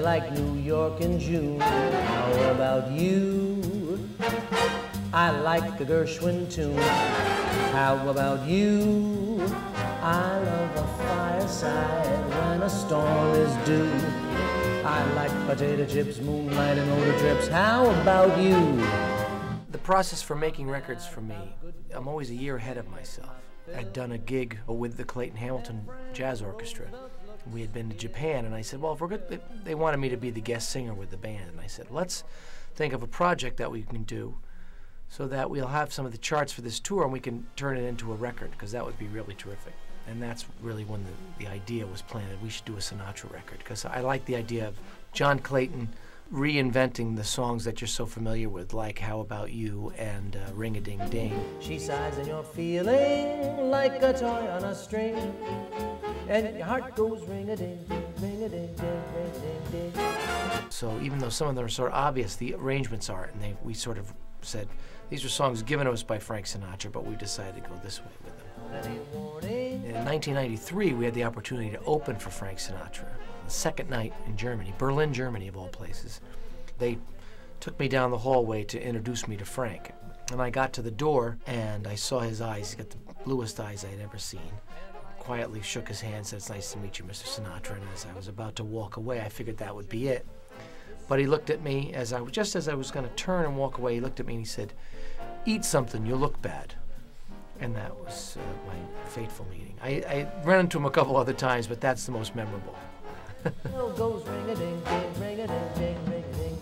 Like New York in June, how about you? I like a Gershwin tune, how about you? I love a fireside when a storm is due. I like potato chips, moonlight, and odor drips, how about you? The process for making records for me, I'm always a year ahead of myself. I'd done a gig with the Clayton Hamilton Jazz Orchestra. We had been to Japan, and I said, well, if we're good, they wanted me to be the guest singer with the band. And I said, let's think of a project that we can do so that we'll have some of the charts for this tour and we can turn it into a record, because that would be really terrific. And that's really when the idea was planted. We should do a Sinatra record, because I like the idea of John Clayton reinventing the songs that you're so familiar with, like How About You and Ring-a-Ding-Ding. She sighs and you're feeling like a toy on a string, and your heart goes ring-a-ding-ding, ring-a-ding-ding, ring-a-ding-ding. So even though some of them are sort of obvious, the arrangements aren't, and we sort of said, these are songs given to us by Frank Sinatra, but we decided to go this way with them. In 1993, we had the opportunity to open for Frank Sinatra. The second night in Germany, Berlin, Germany of all places. They took me down the hallway to introduce me to Frank. And I got to the door and I saw his eyes. He's got the bluest eyes I'd ever seen. Quietly shook his hand, said, "It's nice to meet you, Mr. Sinatra." And as I was about to walk away, I figured that would be it. But he looked at me just as I was going to turn and walk away. He looked at me and he said, "Eat something, you'll look bad." And that was my fateful meeting. I ran into him a couple other times, but that's the most memorable. Goes ring-a-ding-ding, ring-a-ding-ding, ring-a-ding-ding.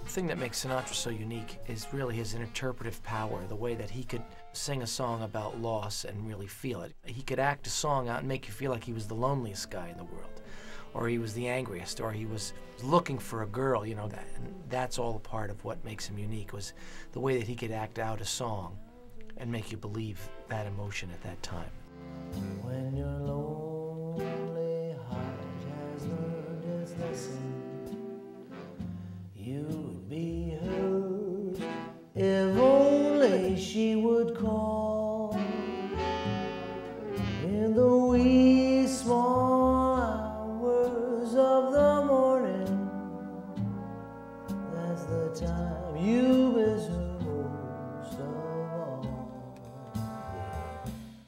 The thing that makes Sinatra so unique is really his interpretive power, the way that he could sing a song about loss and really feel it. He could act a song out and make you feel like he was the loneliest guy in the world, or he was the angriest, or he was looking for a girl, you know. And that's all a part of what makes him unique, was the way that he could act out a song and make you believe that emotion at that time. When you're lonely heart has learned its lesson, you would be hers if only she would call in the wee small hours of the morning. That's the time you miss her most of all.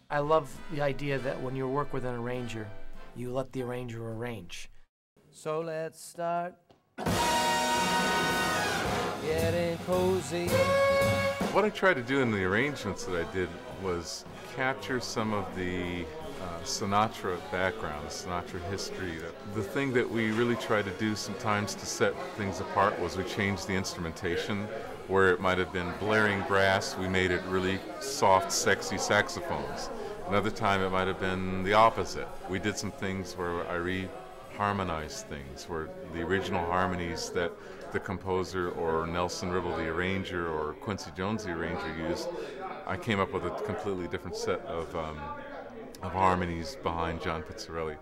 I love the idea that when you work with an arranger, you let the arranger arrange. So let's start getting cozy. What I tried to do in the arrangements that I did was capture some of the Sinatra background, Sinatra history. The thing that we really tried to do sometimes to set things apart was we changed the instrumentation. Where it might have been blaring brass, we made it really soft, sexy saxophones. Another time it might have been the opposite. We did some things where I re-harmonized things, where the original harmonies that the composer or Nelson Ribble, the arranger, or Quincy Jones, the arranger, used, I came up with a completely different set of harmonies behind John Pizzarelli.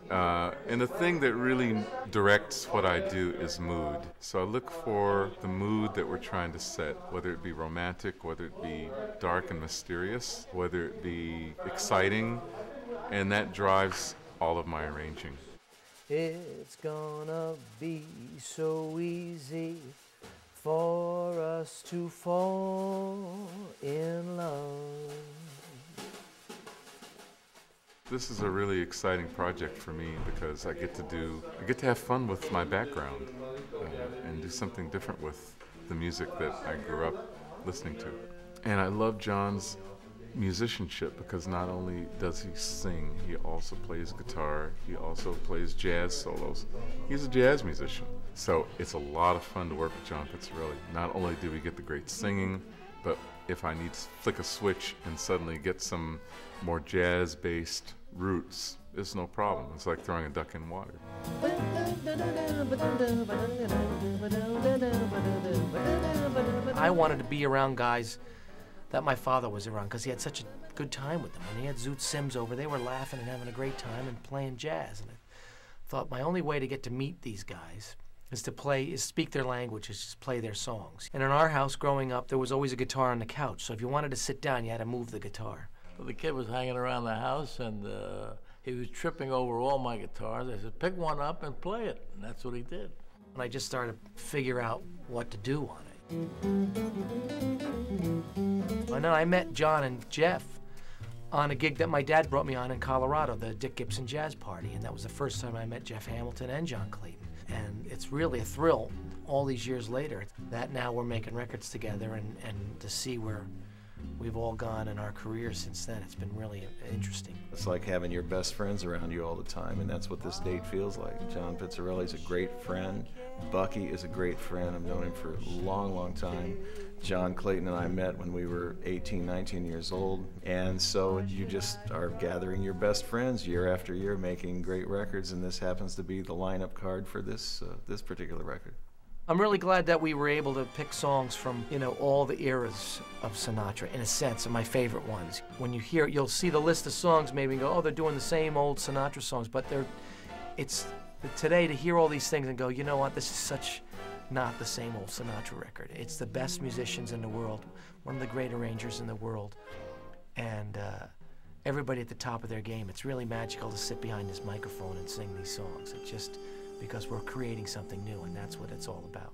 And the thing that really directs what I do is mood. So I look for the mood that we're trying to set, whether it be romantic, whether it be dark and mysterious, whether it be exciting, and that drives all of my arranging. It's gonna be so easy for us to fall in love. This is a really exciting project for me because I get to have fun with my background and do something different with the music that I grew up listening to. And I love John's musicianship because not only does he sing, he also plays guitar, he also plays jazz solos. He's a jazz musician. So it's a lot of fun to work with John Pizzarelli. Not only do we get the great singing, but if I need to flick a switch and suddenly get some more jazz-based roots, it's no problem. It's like throwing a duck in water. I wanted to be around guys that my father was around, because he had such a good time with them. When he had Zoot Sims over, they were laughing and having a great time and playing jazz. And I thought my only way to get to meet these guys is to speak their language, is just play their songs. And in our house growing up, there was always a guitar on the couch. So if you wanted to sit down, you had to move the guitar. The kid was hanging around the house, and he was tripping over all my guitars. I said, pick one up and play it. And that's what he did. And I just started to figure out what to do on it. And then I met John and Jeff on a gig that my dad brought me on in Colorado, the Dick Gibson Jazz Party. And that was the first time I met Jeff Hamilton and John Clayton. And it's really a thrill all these years later that now we're making records together, and to see where we've all gone in our careers since then. It's been really interesting. It's like having your best friends around you all the time, and that's what this date feels like. John Pizzarelli's a great friend. Bucky is a great friend. I've known him for a long, long time. John Clayton and I met when we were 18, 19 years old, and so you just are gathering your best friends year after year, making great records, and this happens to be the lineup card for this particular record. I'm really glad that we were able to pick songs from, you know, all the eras of Sinatra, in a sense, and my favorite ones. When you hear it, you'll see the list of songs maybe and go, oh, they're doing the same old Sinatra songs, but it's today to hear all these things and go, you know what, this is such not the same old Sinatra record. It's the best musicians in the world, one of the great arrangers in the world, and everybody at the top of their game. It's really magical to sit behind this microphone and sing these songs. It's just because we're creating something new, and that's what it's all about.